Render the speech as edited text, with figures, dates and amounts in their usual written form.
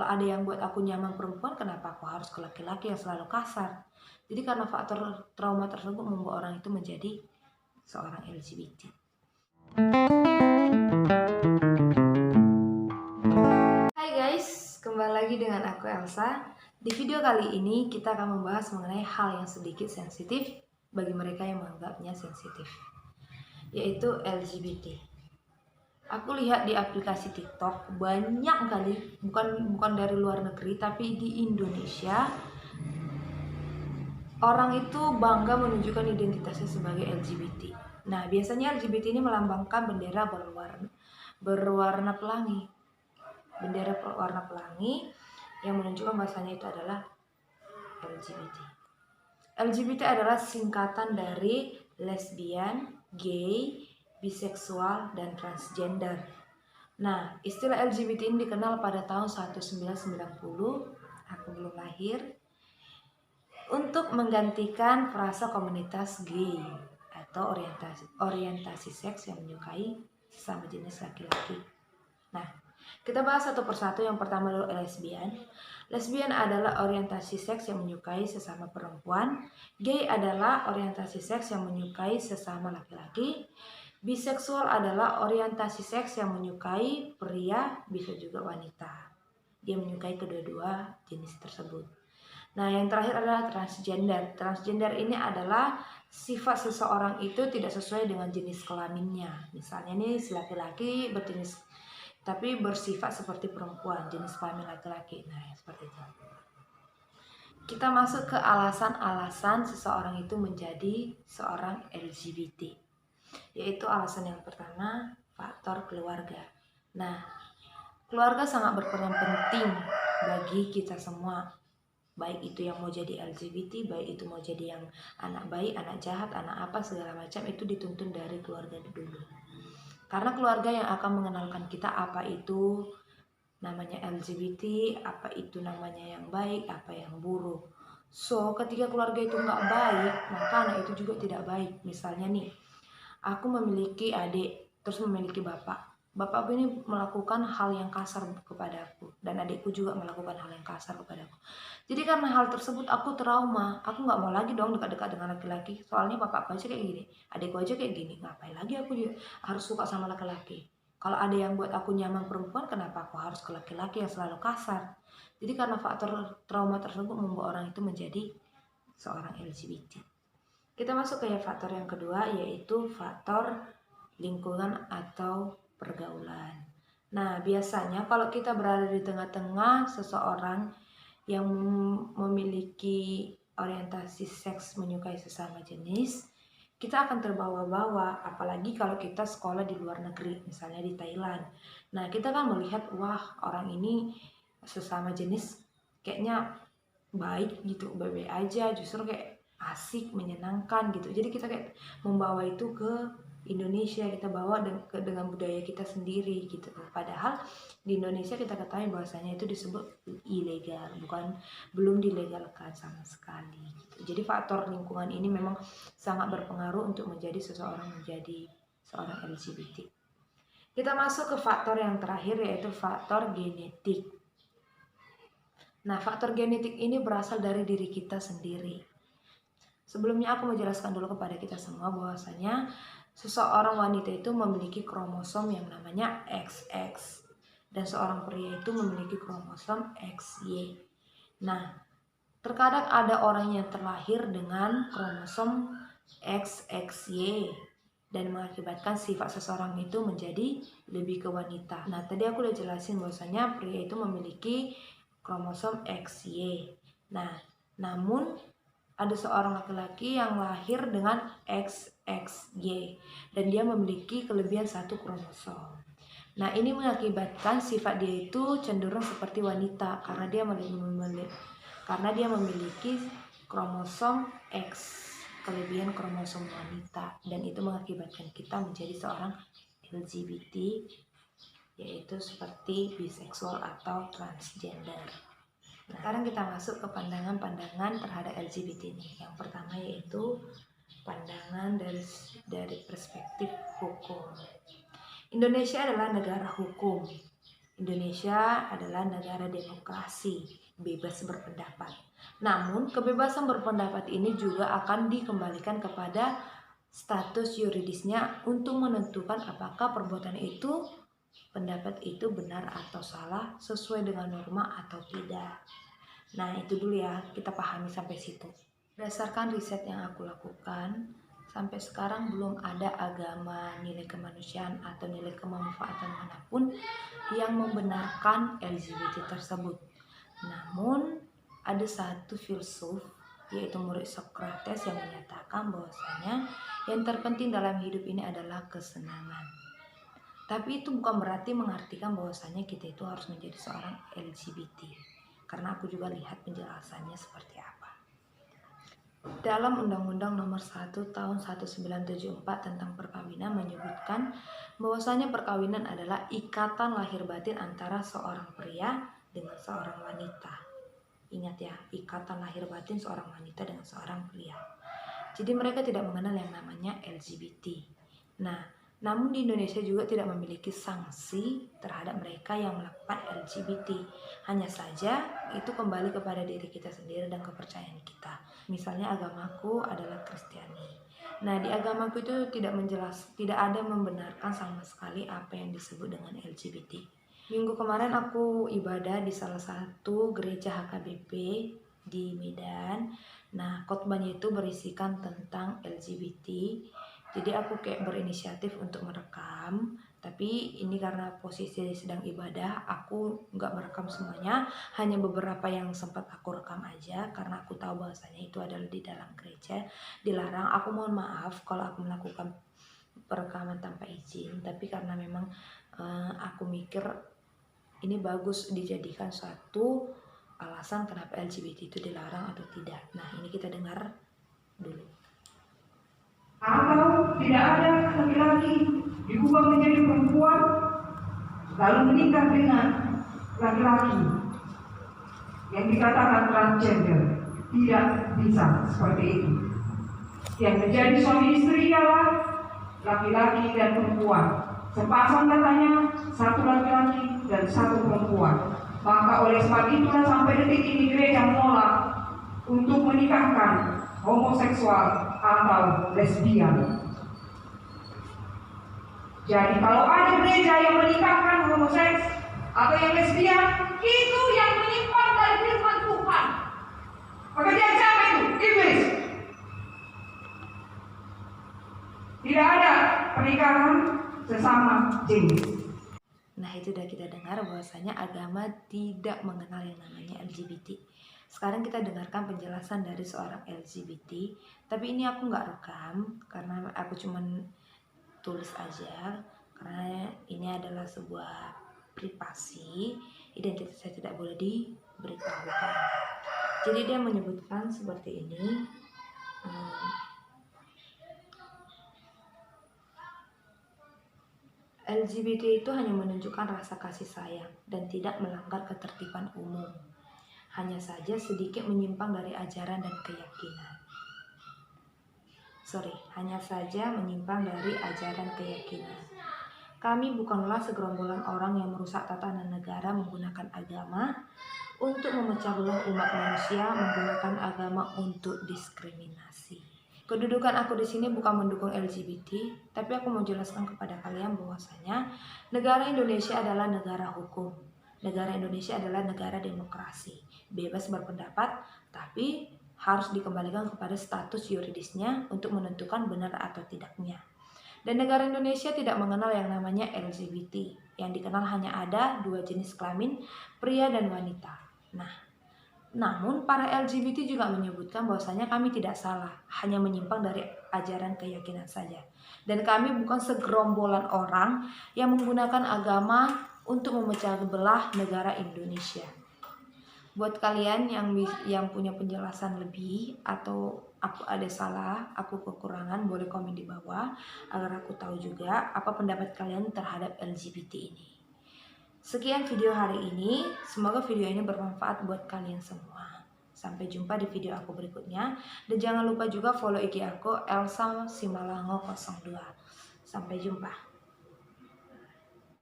Kalau ada yang buat aku nyaman perempuan, kenapa aku harus ke laki-laki yang selalu kasar? Jadi karena faktor trauma tersebut membuat orang itu menjadi seorang LGBT. Hai guys, kembali lagi dengan aku Elsa. Di video kali ini kita akan membahas mengenai hal yang sedikit sensitif bagi mereka yang menganggapnya sensitif, yaitu LGBT. Aku lihat di aplikasi TikTok banyak kali, bukan dari luar negeri tapi di Indonesia, orang itu bangga menunjukkan identitasnya sebagai LGBT. Nah, biasanya LGBT ini melambangkan bendera berwarna pelangi. Bendera berwarna pelangi yang menunjukkan bahasanya itu adalah LGBT. LGBT adalah singkatan dari lesbian, gay, biseksual, dan transgender. Nah, istilah LGBT ini dikenal pada tahun 1990, aku belum lahir, untuk menggantikan frasa komunitas gay atau orientasi seks yang menyukai sesama jenis laki-laki. Nah, kita bahas satu persatu. Yang pertama dulu lesbian. Lesbian adalah orientasi seks yang menyukai sesama perempuan. Gay adalah orientasi seks yang menyukai sesama laki-laki. Biseksual adalah orientasi seks yang menyukai pria, bisa juga wanita. Dia menyukai kedua-dua jenis tersebut. Nah, yang terakhir adalah transgender. Transgender ini adalah sifat seseorang itu tidak sesuai dengan jenis kelaminnya. Misalnya nih, si laki-laki berjenis tapi bersifat seperti perempuan, jenis kelamin laki-laki. Nah, seperti itu. Kita masuk ke alasan-alasan seseorang itu menjadi seorang LGBT. Yaitu alasan yang pertama, faktor keluarga. Nah, keluarga sangat berperan penting bagi kita semua. Baik itu yang mau jadi LGBT, baik itu mau jadi yang anak baik, anak jahat, anak apa, segala macam itu dituntun dari keluarga dulu. Karena keluarga yang akan mengenalkan kita apa itu namanya LGBT, apa itu namanya yang baik, apa yang buruk. So, ketika keluarga itu nggak baik, maka anak itu juga tidak baik. Misalnya nih, aku memiliki adik, terus memiliki bapak. Bapakku ini melakukan hal yang kasar kepadaku, dan adikku juga melakukan hal yang kasar kepadaku. Jadi karena hal tersebut aku trauma, aku nggak mau lagi dong dekat-dekat dengan laki-laki. Soalnya bapakku aja kayak gini, adikku aja kayak gini, ngapain lagi aku juga harus suka sama laki-laki. Kalau ada yang buat aku nyaman perempuan, kenapa aku harus ke laki-laki yang selalu kasar? Jadi karena faktor trauma tersebut membuat orang itu menjadi seorang LGBT. Kita masuk ke faktor yang kedua, yaitu faktor lingkungan atau pergaulan. Nah, biasanya kalau kita berada di tengah-tengah seseorang yang memiliki orientasi seks menyukai sesama jenis, kita akan terbawa-bawa, apalagi kalau kita sekolah di luar negeri, misalnya di Thailand. Nah, kita kan melihat, wah, orang ini sesama jenis kayaknya baik gitu, baik-baik aja, justru kayak asik, menyenangkan gitu. Jadi kita kayak membawa itu ke Indonesia, kita bawa dengan budaya kita sendiri gitu. Padahal di Indonesia kita ketahui bahwasanya itu disebut ilegal, belum dilegalkan sama sekali gitu. Jadi faktor lingkungan ini memang sangat berpengaruh untuk menjadi seorang LGBT. Kita masuk ke faktor yang terakhir, yaitu faktor genetik. Nah, faktor genetik ini berasal dari diri kita sendiri. Sebelumnya aku menjelaskan dulu kepada kita semua bahwasanya seseorang wanita itu memiliki kromosom yang namanya XX dan seorang pria itu memiliki kromosom XY. Nah, terkadang ada orang yang terlahir dengan kromosom XXY dan mengakibatkan sifat seseorang itu menjadi lebih ke wanita. Nah, tadi aku udah jelasin bahwasanya pria itu memiliki kromosom XY. Nah, namun ada seorang laki-laki yang lahir dengan XXY dan dia memiliki kelebihan satu kromosom. Nah, ini mengakibatkan sifat dia itu cenderung seperti wanita karena dia memiliki kromosom X, kelebihan kromosom wanita, dan itu mengakibatkan kita menjadi seorang LGBT, yaitu seperti biseksual atau transgender. Nah, sekarang kita masuk ke pandangan-pandangan terhadap LGBT ini. Yang pertama yaitu pandangan dari perspektif hukum. Indonesia adalah negara hukum. Indonesia adalah negara demokrasi, bebas berpendapat. Namun, kebebasan berpendapat ini juga akan dikembalikan kepada status yuridisnya untuk menentukan apakah perbuatan itu, pendapat itu benar atau salah, sesuai dengan norma atau tidak. Nah, itu dulu ya, kita pahami sampai situ. Berdasarkan riset yang aku lakukan, sampai sekarang belum ada agama, nilai kemanusiaan atau nilai kemanfaatan manapun yang membenarkan LGBT tersebut. Namun, ada satu filsuf, yaitu murid Socrates, yang menyatakan bahwasanya yang terpenting dalam hidup ini adalah kesenangan. Tapi itu bukan berarti mengartikan bahwasanya kita itu harus menjadi seorang LGBT. Karena aku juga lihat penjelasannya seperti apa. Dalam Undang-Undang Nomor 1 Tahun 1974 tentang perkawinan menyebutkan bahwasanya perkawinan adalah ikatan lahir batin antara seorang pria dengan seorang wanita. Ingat ya, ikatan lahir batin seorang wanita dengan seorang pria. Jadi mereka tidak mengenal yang namanya LGBT. Nah, namun di Indonesia juga tidak memiliki sanksi terhadap mereka yang melakukan LGBT. Hanya saja itu kembali kepada diri kita sendiri dan kepercayaan kita. Misalnya agamaku adalah Kristiani. Nah, di agamaku itu tidak ada membenarkan sama sekali apa yang disebut dengan LGBT. Minggu kemarin aku ibadah di salah satu gereja HKBP di Medan. Nah, khotbahnya itu berisikan tentang LGBT. Jadi aku kayak berinisiatif untuk merekam, tapi ini karena posisi sedang ibadah, aku nggak merekam semuanya, hanya beberapa yang sempat aku rekam aja, karena aku tahu bahwasanya itu adalah di dalam gereja, dilarang. Aku mohon maaf kalau aku melakukan perekaman tanpa izin, tapi karena memang aku mikir ini bagus dijadikan suatu alasan kenapa LGBT itu dilarang atau tidak. Nah, ini kita dengar dulu. Atau tidak ada laki-laki diubah menjadi perempuan lalu menikah dengan laki-laki yang dikatakan transgender. Tidak bisa seperti itu. Yang menjadi suami istri ialah laki-laki dan perempuan. Sepasang katanya, satu laki-laki dan satu perempuan. Maka oleh sebab itulah sampai detik ini gereja menolak untuk menikahkan homoseksual atau lesbian. Jadi kalau ada gereja yang menikahkan homoseks atau yang lesbian, itu yang menyimpang dari firman Tuhan. Pekerjaan siapa itu? Iblis. Tidak ada pernikahan sesama jenis. Nah, itu sudah kita dengar bahwasanya agama tidak mengenal yang namanya LGBT. Sekarang kita dengarkan penjelasan dari seorang LGBT. Tapi ini aku nggak rekam karena aku cuman tulis aja, karena ini adalah sebuah privasi, identitas saya tidak boleh diberitahukan. Jadi dia menyebutkan seperti ini. LGBT itu hanya menunjukkan rasa kasih sayang dan tidak melanggar ketertiban umum. Hanya saja sedikit menyimpang dari ajaran dan keyakinan. Hanya saja menyimpang dari ajaran keyakinan. Kami bukanlah segerombolan orang yang merusak tatanan negara menggunakan agama untuk memecah belah umat manusia, menggunakan agama untuk diskriminasi. Kedudukan aku di sini bukan mendukung LGBT, tapi aku mau jelaskan kepada kalian bahwasanya negara Indonesia adalah negara hukum. Negara Indonesia adalah negara demokrasi, bebas berpendapat, tapi harus dikembalikan kepada status yuridisnya untuk menentukan benar atau tidaknya. Dan negara Indonesia tidak mengenal yang namanya LGBT. Yang dikenal hanya ada dua jenis kelamin, pria dan wanita. Namun para LGBT juga menyebutkan bahwasanya kami tidak salah, hanya menyimpang dari ajaran keyakinan saja. Dan kami bukan segerombolan orang yang menggunakan agama untuk memecah belah negara Indonesia. Buat kalian yang punya penjelasan lebih atau aku ada salah, aku kekurangan, boleh komen di bawah agar aku tahu juga apa pendapat kalian terhadap LGBT ini. Sekian video hari ini, semoga video ini bermanfaat buat kalian semua. Sampai jumpa di video aku berikutnya. Dan jangan lupa juga follow IG aku Elsa Simalango 02. Sampai jumpa.